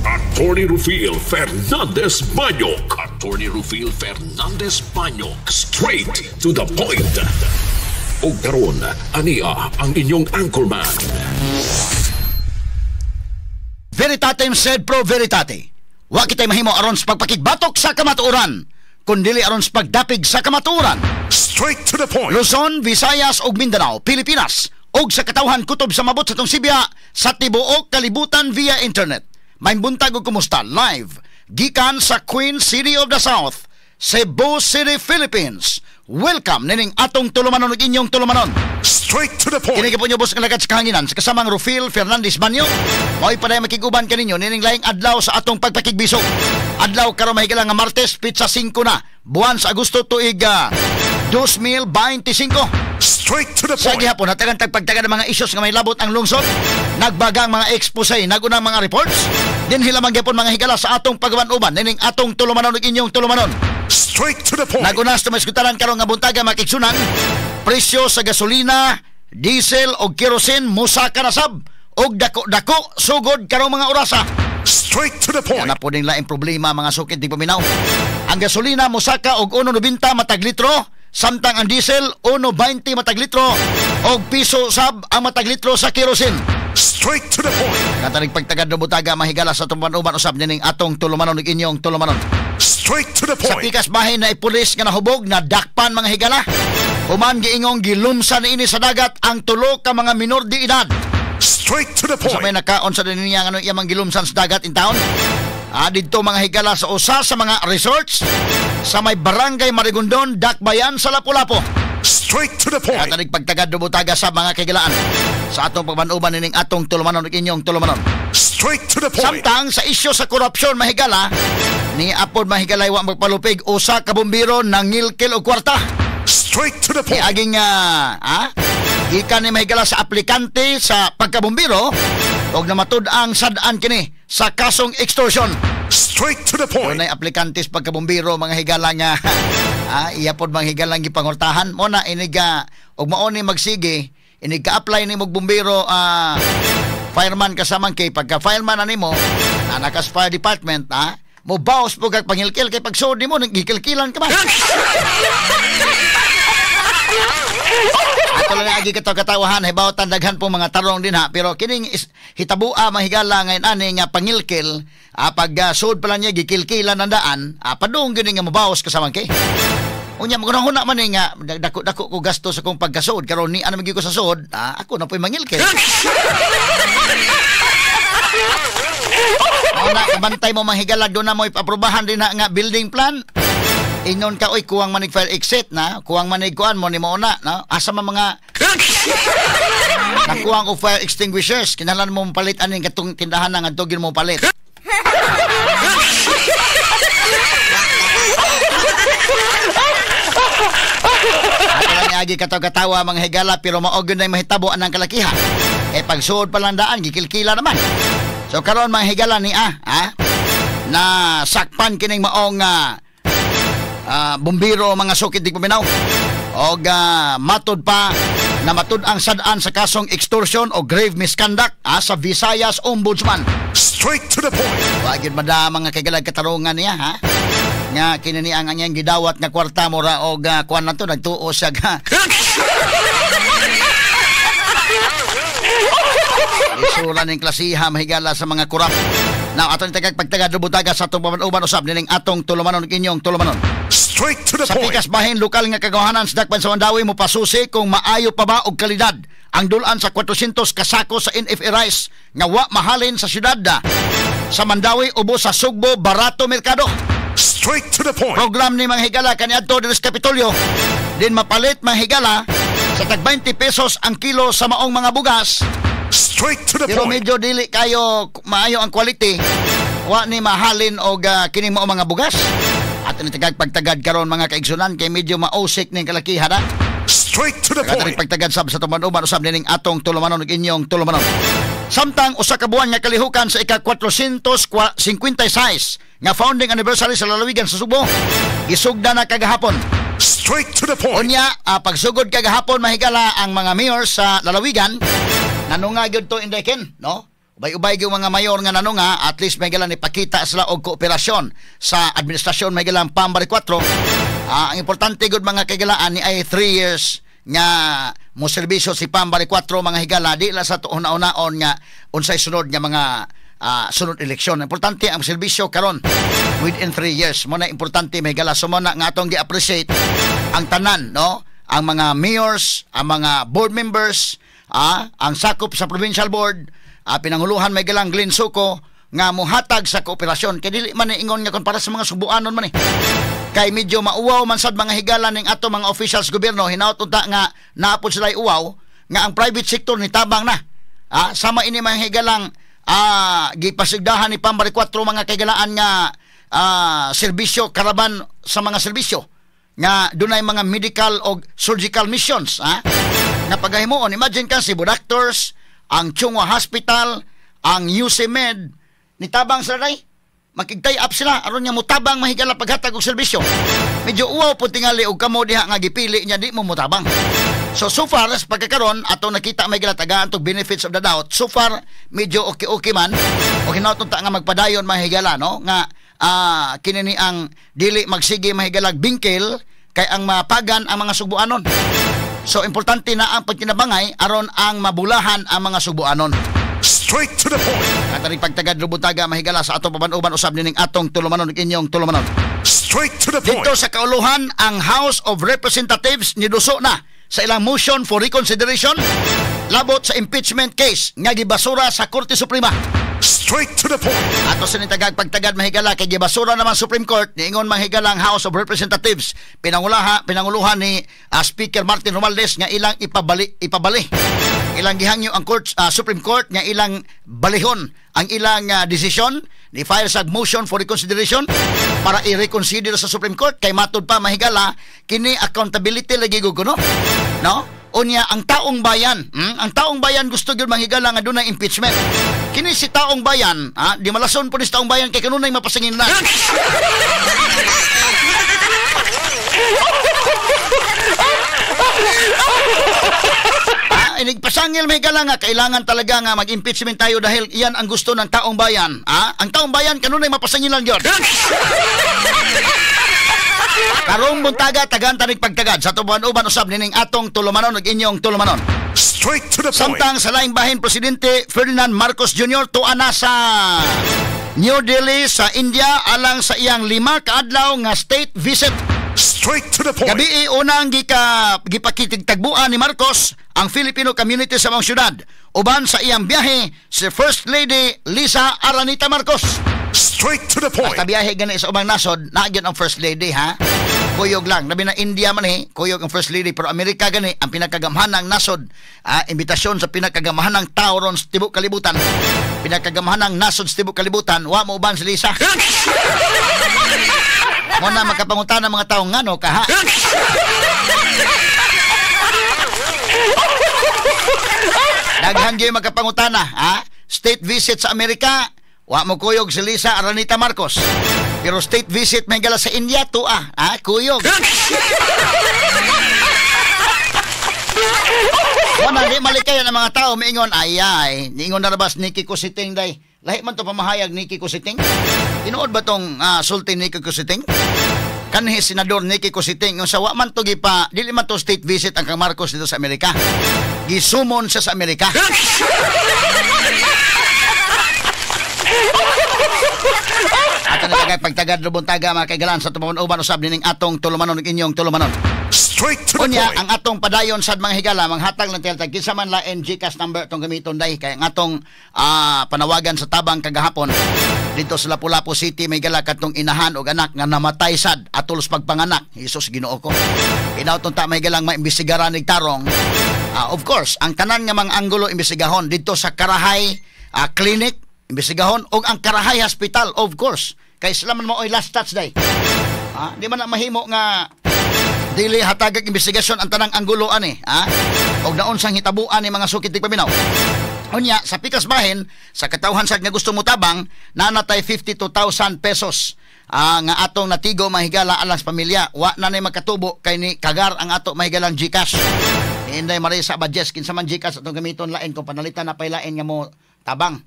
Attorney Rufil Fernandez Banyok. Attorney Rufil Fernandez Banyok. Straight to the point. O karon, ania ang inyong anchorman. Veritatem sed pro veritate. Wa kitay mahimo aron sa pagpakigbatok sa kamatuoran, kundili aron sa pagdapig sa kamatuoran. Straight to the point. Luzon, Visayas ug Mindanao, Pilipinas, og sa katawhan kutob sa mabot sa tong Sibya sa tibuok kalibutan via internet. May buntag og kumusta live gikan sa Queen City of the South, Cebu City, Philippines. Welcome nining atong tulumanon ug inyong tulumanon. Straight to the point. Kini po nyo boss kalagad sa kahanginan sa kasamang Rufil Fernandez Banyok. Mao'y paday makiguban kaninyo nining laing adlaw sa atong pagpakigbisog. Adlaw karon mahigala nga Martes, pizza 5 na. Buwan sa Agosto tuig 2025. Straight to the Sa point. gihapon hatagan tagpagtagan ng mga issues nga may labot ang lungsod. Nagbagang mga expose, nagunang mga reports. Din hilamang gyapon mga higala sa atong pagaban-uban nining atong tulumanon ug inyong tulumanon. Straight to the point. Nagunas na maskutaran karon nga buntaga makigsunan. Presyo sa gasolina, diesel o kerosene musaka na sab og dako-dako sugod karong mga orasa. Straight to the point. Yan na po din laing problema mga sukid di paminaw. Ang gasolina musaka og 1.90 matag litro, samtang ang diesel 1.20 matag litro og piso sab ang matag litro sa kerosene. Straight to the point. Katanig pagtagad no butaga mahigala sa tumanuban usab nining atong tulumanon ug inyong tulumanon. Straight to the Sa point. pikas bahin na ipulis nga nahubog na dakpan mga higala. Human giingong gilumsan ini sa dagat ang tulo ka mga minor de edad. Straight to the Sa may point. nakaon sa din niya ano iyang gilumsan sa dagat in town. Didto mga higala sa usa sa mga resorts sa may barangay Marigondon, Dakbayan sa Lapu-Lapu. Straight to the point. Katanig pagtagad no butaga sa mga kagilaan sa atong pagbanuban nining atong tulumanon ug inyong tulumanon. Straight to the point. Samtang sa isyu sa korupsyon mahigala ni apod mahigalay wa magpalupig usa ka bombero nangilkil og kwarta. Straight to the Ni point. aging ikan ni mahigala sa aplikante sa pagkabombero og namatud ang sadaan kini sa kasong extortion. Straight to the point. Unay aplikante sa pagkabombero mga higala nga iyapod mga higala gipangurtahan mo na iniga og mao ni magsige inig ka-apply ni mog bombero fireman kasamang kay pagka fireman animo nakas fire department mo bawas po kag pangilkil kay pagsud nimo nagikilkilan ka ba. Ato lang agi katawahan hibawtan daghan po mga tarong din pero kining hitabua mahigala ngayon ani nga pangilkil pag sud pala niya gikilkilan ang daan padung gini nga mabawas kasamang kay unya magunahuna man nga dako-dako ko gasto sa kong pagkasud karon ni ano magi ko sa sud ako na po'y mangilkil. Wala kabantay mo mahigala do na mo ipaprobahan din nga building plan. Inon ka oy kuwang manig fire exit na kuwang manig kuan mo ni mo na no asa man mga nakuwang og fire extinguishers kinahanglan mo palit aning katong tindahan nga adtogin mo palit. Ato lang agi katawa mga higala pero mao gyud nay mahitabo anang kalakihan. Pagsuod pa lang daan gikilkila naman. So karon mga higala ni na sakpan kining maong bombero mga sukid di paminaw og matod pa na matud ang sadaan sa kasong extortion o grave misconduct sa Visayas Ombudsman. Straight to the point. Wagid mada mga kagalag katarungan niya nga kinani ang anyang gidawat nga kwarta mo ra og kuan nato nagtuo siya isura ning klasiha mahigala sa mga kurap. Now atong tagag pagtagad butaga sa atong pamanuban usab nining atong tulumanon ug inyong tulumanon. Straight to the Sa point. pikas bahin lokal nga kagawahanan sa Dakpan sa Mandawi mo pasusi kung maayo pa ba og kalidad ang dulan sa 400 kasako sa NFA rice nga wa mahalin sa syudad sa Mandawi ubos sa Sugbo barato merkado. Straight to the point. Program ni mga higala kaniadto dinhi sa Kapitolyo din mapalit mga higala sa tag 20 pesos ang kilo sa maong mga bugas. Straight to the Pero point. medyo dili kayo maayo ang quality. Wa ni mahalin og kini mo mga bugas. At ni tagag pagtagad karon mga kaigsunan kay medyo mausik ning kalakihan Straight to the Katanig point. pagtagad sab sa tumanuban usab nining atong tulumanon ug inyong tulumanon. Samtang usa ka buwan nga kalihukan sa ika-456 nga founding anniversary sa lalawigan sa Subo, gisugda na kagahapon. Straight to the point. Unya, pagsugod kagahapon mahigala ang mga mayor sa lalawigan nanunga gyud to indeken, no? Ubay-ubay yung mga mayor nga nano nga, at least may galang ipakita sila og kooperasyon sa administrasyon may galang Pambari 4. Ang importante gud mga kagalaan ni ay 3 years nga mo serbisyo si Pambari 4 mga higala, di la sa tuon-unaon nga unsay sunod nga mga sunod eleksyon. Importante ang serbisyo karon within 3 years. Mo na importante may higala. So mo na nga atong gi-appreciate ang tanan, no? Ang mga mayors, ang mga board members, ang sakop sa provincial board, pinanguluhan may galang Glenn Suko nga muhatag sa kooperasyon. Kay dili man ingon nga kon para sa mga Subuanon man kay medyo mauwaw man sad mga higala ning ato mga officials gobyerno, hinaut unta nga naapod sila uwaw nga ang private sector ni tabang na. Sama ini mga higalang gipasigdahan ni Pambari 4 mga kagalaan nga serbisyo karaban sa mga serbisyo nga dunay mga medical o surgical missions nga pagahimuon. Imagine ka Cebu Doctors, ang Chungwa Hospital, ang UCMed ni tabang sila day makigtay up sila aron nya mutabang mahigala paghatag og serbisyo. Medyo uwaw po tingali og kamo diha nga gipili nya di mo mutabang. So far as pagkakaron ato nakita may gilatagaan tog benefits of the doubt. So far medyo okay man. O hinaut ta nga magpadayon mahigala no nga kinini ang dili magsige mahigalag bingkel kay ang mapagan ang mga Subuanon. So importante na ang pagkinabangay aron ang mabulahan ang mga Subuanon. Straight to the point. At rin pagtagad lubuntaga mahigala sa atong pabanuban usab nining atong tulumanon inyong tulumanon. Straight to the point. Dito sa kauluhan ang House of Representatives niduso na sa ilang motion for reconsideration labot sa impeachment case nga gibasura sa Korte Suprema. Straight to the point. Ato sa nitagag pagtagad mahigala kay gibasura naman Supreme Court niingon mahigala ang House of Representatives pinanguluhan ni Speaker Martin Romualdez nga ilang ipabali ilang gihangyo ang Supreme Court nga ilang balihon ang ilang desisyon ni file sa motion for reconsideration para i-reconsider sa Supreme Court kay matud pa mahigala kini accountability lagi guguno no unya ang taong bayan gusto gyud manghigala nga dunay impeachment. Kini si taong bayan di malason po ni taong bayan kay kanunay mapasangin na. Inigpasangil may gala nga kailangan talaga nga mag-impeachment tayo dahil iyan ang gusto ng taong bayan. Ang taong bayan kanunay mapasangil lang yun. Karong buntaga tagan tanig pagtagad sa tubuan-uban usab nining atong tulumanon ug inyong tulumanon. Straight to the point. Samtang sa laing bahin Presidente Ferdinand Marcos Jr. tuana sa New Delhi sa India alang sa iyang 5 kaadlaw nga state visit. Straight to the point. Gabi unang gipakitigtagbuan ni Marcos ang Filipino community sa mga syudad uban sa iyang biyahe si First Lady Lisa Aranita Marcos. Straight to the point. At biyahe gani sa ubang nasod naagyan ang First Lady kuyog lang labi na India man kuyog ang First Lady pero Amerika gani ang pinakagamhanang nasod imbitasyon sa pinakagamhanang tao ron sa tibok kalibutan pinakagamhanang nasod sa tibok kalibutan wa mo uban si Lisa. Mo na makapangutan ng mga taong ngano ka daghan gyud magkapangutana state visit sa Amerika wa mo kuyog si Lisa Aranita Marcos pero state visit may gala sa India kuyog. Wala di malikayan ang mga tao miingon niingon na rabas Nikki Cositing day lahi man to pamahayag Nikki Cositing tinuod ba tong sulti Nikki Cositing kanhi senador Nikki Cositing sa wa man to gipa dili man to state visit ang kang Marcos dito sa Amerika gisumon siya sa Amerika. Ato na pagtagad lubuntaga mga kaigalan sa tumaon-uban usab nining atong tulumanon ug inyong tulumanon. Straight to the Unya, point. ang atong padayon sad mga higala manghatag ng teltag kinsa man lain GCash number tong gamiton day kay ang atong panawagan sa tabang kagahapon dito sa Lapu-Lapu City may gala katong inahan og anak nga namatay sad atol sa pagpanganak. Hesus Ginoo ko. Inauton ta may galang maimbestigaran nig tarong. Of course, ang tanan nga mga anggulo imbestigahon dito sa Karahay Clinic imbestigahon og ang Karahay Hospital of course kay sila man mo oy last touch day di man na mahimo nga dili hatagag investigasyon ang tanang anggulo og naon sang hitabuan ni mga sukit tig paminaw. Unya sa pikas bahin sa katawhan sad nga gusto mo tabang nanatay 52,000 pesos nga atong natigo mahigala alang sa pamilya wa na nay magkatubo kay ni kagar ang ato mahigalang GCash. Inday Marisa Badjes kinsa man GCash atong gamiton lain kung panalitan na pay lain nga mo tabang.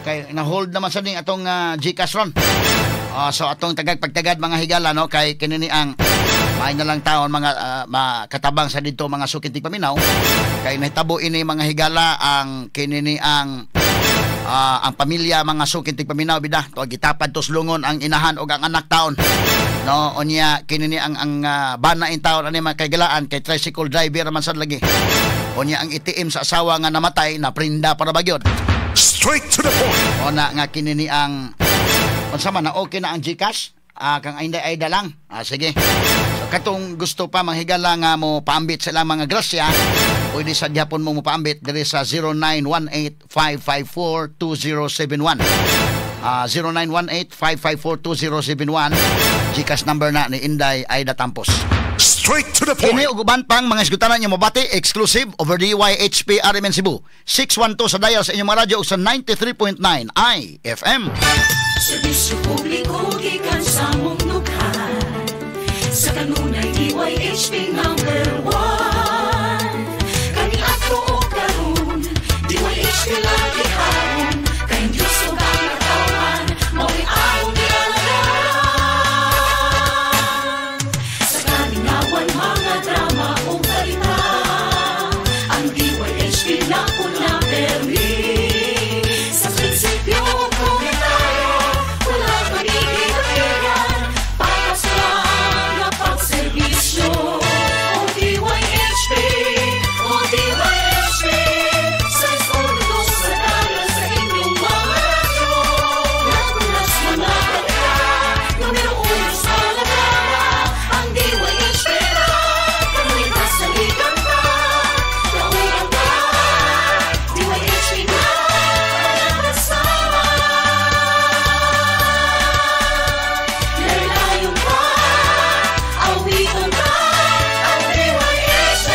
Kay na-hold naman sa ning atong GCash ron. So atong tagagpagtagad mga higala no kay kinini ang may na lang taon mga makatabang sa dito mga sukitig paminaw kay nahitabo ini mga higala ang kinini ang pamilya mga sukitig paminaw bida to gitapad tos lungon ang inahan og ang anak taon no unya kinini ang bana in taon ani mga kaigalaan kay tricycle driver man sad lagi unya ang itiim sa asawa nga namatay na prinda para bagyod. Straight to the point. Ona nga kinini ang unsa man na okay na ang GCash kang ay lang. Sige. So katong gusto pa manghigala nga mo paambit sila mga grasya, pwede sa Japon mo paambit diri sa 0918-554-2071. 0918-554-2071 GCash number na ni Inday Aida Tampos. Straight to the point. Kini uguban pang mga isgutanan niyo mabati exclusive over DYHP RMN Cebu 612 sa dial sa inyong mga radyo sa 93.9 IFM. Serbisyo publiko gikan sa mong lugar. Sa kanunay DYHP number 1. Kani ato o karon DYHP lagi haron. Kay Diyos o kagatawan mao'y aong nialagaan. Sa kalinawan mga drama o balita, ang DYHP na po na permi. Sa prinsipyo komentaryo wala panigilan, patas lang na pagserbisyo. O DYHP, sa iskondo sa dala sa inyong mga radyo. Nagulas mga balita, numero 1 sa lagana, ang DYHP na, kanulitas sa ligang ka, naulang ka, DYHP na, kasama. Lalayong ka, awitan ka, ang DYHP.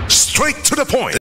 Straight to the point.